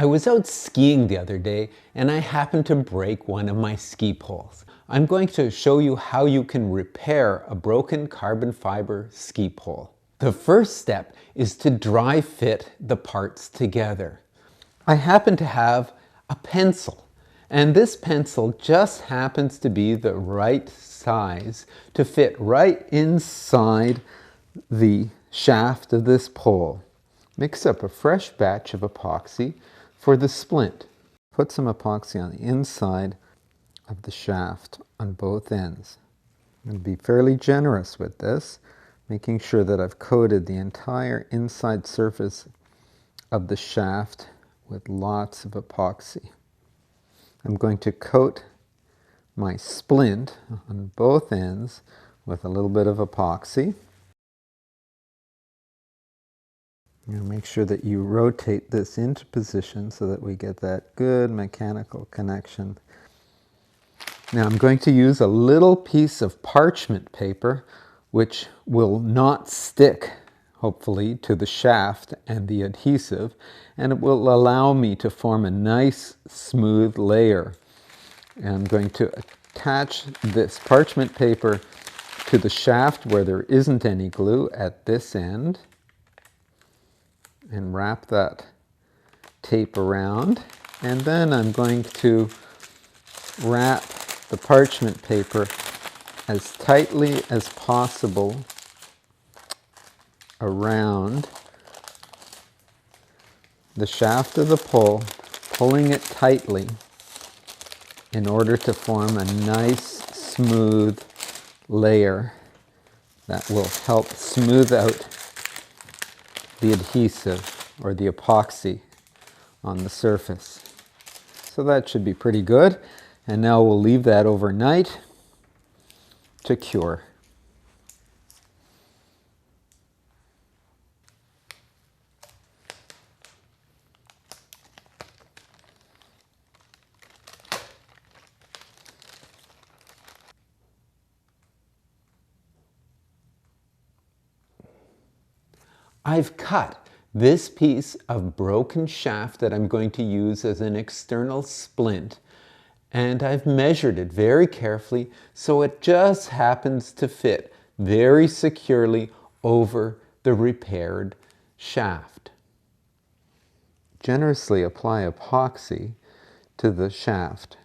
I was out skiing the other day and I happened to break one of my ski poles. I'm going to show you how you can repair a broken carbon fiber ski pole. The first step is to dry fit the parts together. I happen to have a pencil, and this pencil just happens to be the right size to fit right inside the shaft of this pole. Mix up a fresh batch of epoxy for the splint. Put some epoxy on the inside of the shaft on both ends. I'm going to be fairly generous with this, making sure that I've coated the entire inside surface of the shaft with lots of epoxy. I'm going to coat my splint on both ends with a little bit of epoxy. Make sure that you rotate this into position so that we get that good mechanical connection. Now I'm going to use a little piece of parchment paper which will not stick, hopefully, to the shaft and the adhesive, and it will allow me to form a nice smooth layer. And I'm going to attach this parchment paper to the shaft where there isn't any glue at this end, and wrap that tape around, and then I'm going to wrap the parchment paper as tightly as possible around the shaft of the pole, pulling it tightly in order to form a nice smooth layer that will help smooth out the adhesive or the epoxy on the surface. So that should be pretty good. And now we'll leave that overnight to cure. I've cut this piece of broken shaft that I'm going to use as an external splint, and I've measured it very carefully so it just happens to fit very securely over the repaired shaft. Generously apply epoxy to the shaft.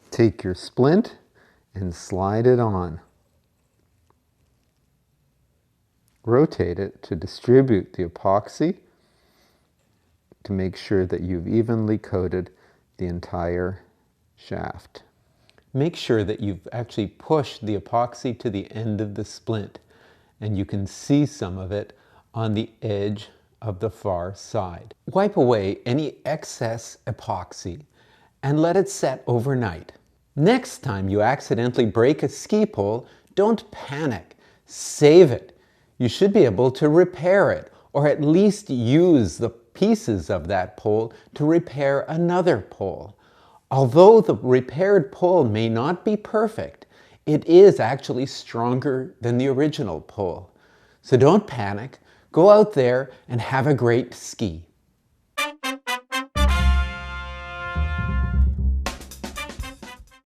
Take your splint and slide it on. Rotate it to distribute the epoxy to make sure that you've evenly coated the entire shaft. Make sure that you've actually pushed the epoxy to the end of the splint, and you can see some of it on the edge of the far side. Wipe away any excess epoxy and let it set overnight. Next time you accidentally break a ski pole, don't panic. Save it. You should be able to repair it, or at least use the pieces of that pole to repair another pole. Although the repaired pole may not be perfect, it is actually stronger than the original pole. So don't panic. Go out there and have a great ski.